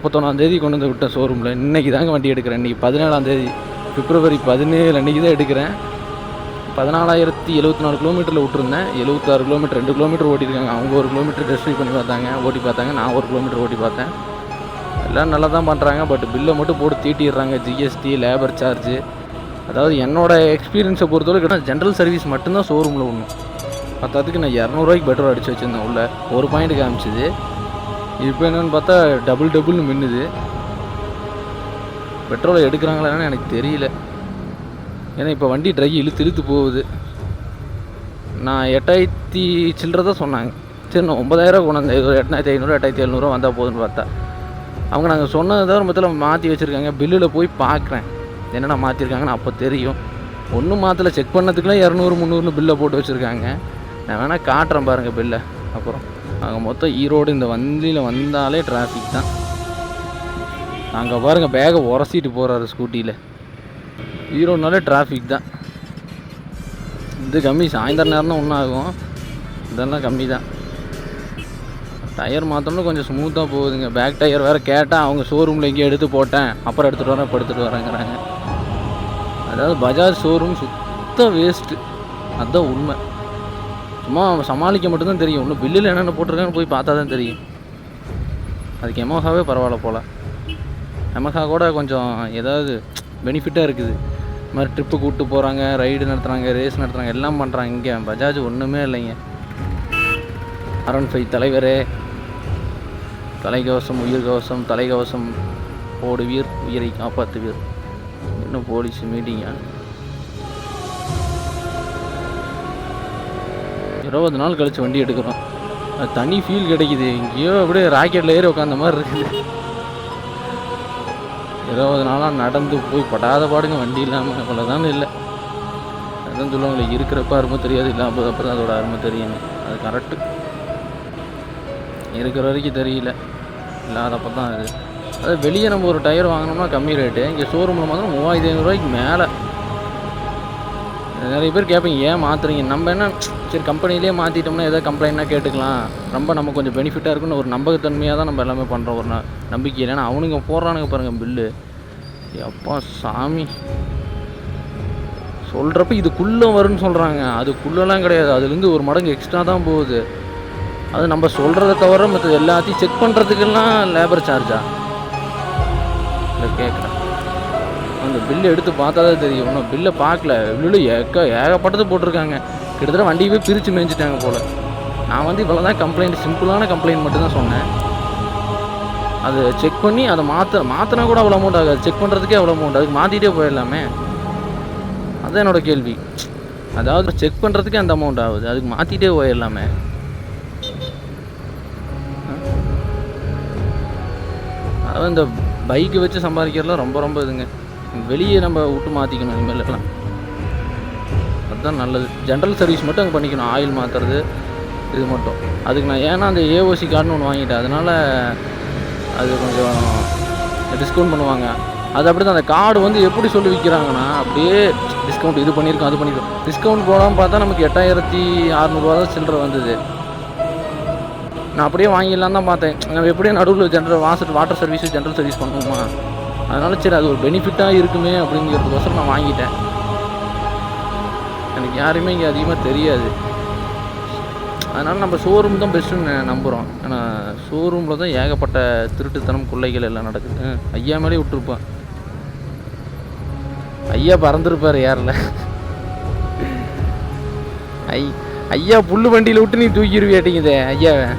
31 கொண்டு வந்து விட்டேன் ஷோரூமில். இன்றைக்கி தாங்க வண்டி எடுக்கிறேன். இன்றைக்கி 17 பிப்ரவரி 17 அன்றைக்கி தான் எடுக்கிறேன். 14,074 கிலோமீட்டரில் விட்டுருந்தேன். 76 கிலோமீட்டர் 2 கிலோமீட்டர் ஓட்டியிருக்காங்க. அவங்க 1 கிலோமீட்டர் டெஸ்ட் ட்ரைவ் பண்ணி பார்த்தாங்க, ஓட்டி பார்த்தாங்க. நான் 1 கிலோமீட்டர் ஓட்டி பார்த்தேன். எல்லாம் நல்லா தான் பண்ணுறாங்க. பட் பில்லை மட்டும் போட்டு தீட்டிடுறாங்க. GST, labour charge. அதாவது என்னோடய எக்ஸ்பீரியன்ஸை பொறுத்தவரை ஜென்ரல் சர்வீஸ் மட்டும்தான் ஷோரூமில் ஒன்று. பத்தாத்துக்கு நான் 200 பெட்ரோல் அடித்து வச்சுருந்தேன். உள்ள ஒரு பாயிண்ட் காமிச்சிது. இப்போ என்னென்னு பார்த்தா டபுள்னு மின்னுது. பெட்ரோலை எடுக்கிறாங்களான்னு எனக்கு தெரியல. ஏன்னா இப்போ வண்டி ட்ரை இழுத்து போகுது. நான் 8,000 சில்லற தான் சொன்னாங்க. சரி, நான் 9,000 கொண்டு வந்தேன். 8,500 8,700 வந்தால் போதுன்னு பார்த்தா அவங்க நாங்கள் சொன்னதை தவிர மொத்தத்தில் மாற்றி வச்சுருக்காங்க. பில்லில் போய் பார்க்குறேன் என்னென்ன மாற்றிருக்காங்கன்னு அப்போ தெரியும். ஒன்றும் மாற்றலை. செக் பண்ணதுக்குலாம் 200 300 பில்லை போட்டு வச்சுருக்காங்க. நான் வேணால் காட்டுறேன் பாருங்கள் பில்லை. அப்புறம் அங்கே மொத்தம் ஈரோடு இந்த வண்டியில் வந்தாலே டிராஃபிக் தான். அங்கே பாருங்கள் பேகை உரசிட்டு போகிறாரு ஸ்கூட்டியில். ஈரோடுனாலே டிராஃபிக் தான். இது கம்மி. சாயந்தரம் நேரம் தான் ஒன்றும் ஆகும். இதெல்லாம் கம்மி தான். டயர் மாற்றோம்னா கொஞ்சம் ஸ்மூத்தாக போகுதுங்க. பேக் டயர் வேறு கேட்டால் அவங்க ஷோரூமில் எங்கேயும் எடுத்து போட்டேன், அப்புறம் எடுத்துகிட்டு வரேன், இப்போ எடுத்துகிட்டு வரேங்கிறாங்க. அதாவது பஜாஜ் ஷோரூம் சுத்த வேஸ்ட்டு. அதுதான் உண்மை. சும்மா சமாளிக்க மட்டும்தான் தெரியும். இன்னும் பில்லில் என்னென்ன போட்டிருக்கான்னு போய் பார்த்தா தான் தெரியும். அதுக்கு எமஹாவே பரவாயில்ல போல். எமஹா கூட கொஞ்சம் ஏதாவது பெனிஃபிட்டாக இருக்குது. இது மாதிரி ட்ரிப்பு கூப்பிட்டு போகிறாங்க, ரைடு நடத்துகிறாங்க, ரேஸ் நடத்துகிறாங்க, எல்லாம் பண்ணுறாங்க. இங்கே பஜாஜ் ஒன்றுமே இல்லைங்க. R15 தலைவரே, தலைக்கவசம் உயிர் கவசம், தலைக்கவசம் போடுவீர், உயிரை காப்பாற்றுவீர். இன்னும் போலீஸ் மீட்டிங்கா? 20 நாள் கழித்து வண்டி எடுக்கிறோம். அது தனி ஃபீல் கிடைக்குது. எங்கேயோ அப்படியே ராக்கெட்டில் ஏறி உட்காந்த மாதிரி இருக்குது. 20 நாளாக நடந்து போய் படாத பாடுங்க. வண்டி இல்லாமல் அவ்வளோதானே. இல்லை அதுதான் சொல்லுவாங்களே, இருக்கிறப்ப அருமை தெரியாது, இல்லாமல் அப்போ தான் அதோட அருமை தெரியுங்க. அது கரெக்டு. இருக்கிற வரைக்கும் தெரியல, இல்லாதப்போ தான் அது. அது வெளியே நம்ம ஒரு டயர் வாங்கினோம்னா கம்மி ரேட்டு. இங்கே ஷோரூமில் மாத்திரம் 3,500 மேலே. நிறைய பேர் கேட்பீங்க ஏன் மாற்றுறீங்க. நம்ம என்ன சரி கம்பெனிலேயே மாற்றிட்டோம்னா எதாவது கம்ப்ளைண்ட்னா கேட்டுக்கலாம். நம்ம கொஞ்சம் பெனிஃபிட்டாக இருக்குன்னு ஒரு நம்பகத்தன்மையாக தான் நம்ம எல்லாமே பண்ணுறோம். ஒரு நம்பிக்கை இல்லைன்னா அவனுங்க போடுறானுங்க பாருங்கள் பில்லு. அப்பா சாமி, சொல்கிறப்ப இதுக்குள்ளே வரும்னு சொல்கிறாங்க. அதுக்குள்ளெல்லாம் கிடையாது. அதுலேருந்து ஒரு மடங்கு எக்ஸ்ட்ரா தான் போகுது. அது நம்ம சொல்கிறத தவிர மற்ற எல்லாத்தையும் செக் பண்ணுறதுக்கெல்லாம் லேபர் சார்ஜா இல்லை கேட்குறேன். அந்த பில்லு எடுத்து பார்த்தா தான் தெரியும். ஒன்றும் பில்லை பார்க்கல. பில்லு ஏகப்பட்டது போட்டிருக்காங்க. கிட்டத்தட்ட வண்டியை போய் பிரித்து மேய்ஞ்சிட்டாங்க போல். நான் இவ்வளோ தான் கம்ப்ளைண்ட், சிம்பிளான கம்ப்ளைண்ட் மட்டும்தான் சொன்னேன். அதை செக் பண்ணி அதை மாற்றினா கூட அவ்வளோ அமௌண்ட் ஆகாது. செக் பண்ணுறதுக்கே அவ்வளோ அமௌண்ட். அதுக்கு மாற்றிட்டே போயிடலாமே. அதுதான் என்னோடய கேள்வி. அதாவது செக் பண்ணுறதுக்கே அந்த அமௌண்ட் ஆகுது, அதுக்கு மாற்றிட்டே போயிடலாமே. அதாவது இந்த பைக்கு வச்சு சம்பாதிக்கிறதுலாம் ரொம்ப இதுங்க. வெளியே நம்ம விட்டு மாற்றிக்கணும் இனிமேலாம். அதுதான் நல்லது. ஜென்ரல் சர்வீஸ் மட்டும் அங்கே பண்ணிக்கணும். ஆயில் மாற்றுறது இது மட்டும். அதுக்கு நான் ஏன்னா அந்த ஏஓசி கார்டுன்னு ஒன்று வாங்கிட்டேன். அதனால் அது கொஞ்சம் டிஸ்கவுண்ட் பண்ணுவாங்க. அது அப்படி தான். அந்த கார்டு எப்படி சொல்லி விற்கிறாங்கன்னா அப்படியே டிஸ்கவுண்ட் இது பண்ணியிருக்கோம் அது பண்ணியிருக்கோம். டிஸ்கவுண்ட் போடாமல் பார்த்தா நமக்கு 8,600 தான் சில்லற வந்தது. நான் அப்படியே வாங்கிடலாம் தான் பார்த்தேன். நம்ம எப்படியும் நடுவில் வாட்டர் சர்வீஸு ஜென்ரல் சர்வீஸ் பண்ணுவோமா, அதனால சரி அது ஒரு பெனிஃபிட்டாக இருக்குமே அப்படிங்கிறதுக்கோசரம் நான் வாங்கிட்டேன். எனக்கு யாருமே இங்கே அதிகமாக தெரியாது. அதனால் நம்ம ஷோரூம் தான் பெஸ்ட்டுன்னு நம்புகிறோம். ஏன்னா ஷோரூமில் தான் ஏகப்பட்ட திருட்டுத்தனம் கொள்ளைகள் எல்லாம் நடக்குது. ஐயா மேலே விட்டுருப்பேன். ஐயா பறந்துருப்பார் யாரில். ஐயா புல்லு வண்டியில் விட்டு நீ தூக்கிடுவியாட்டிங்குதே ஐயாவை.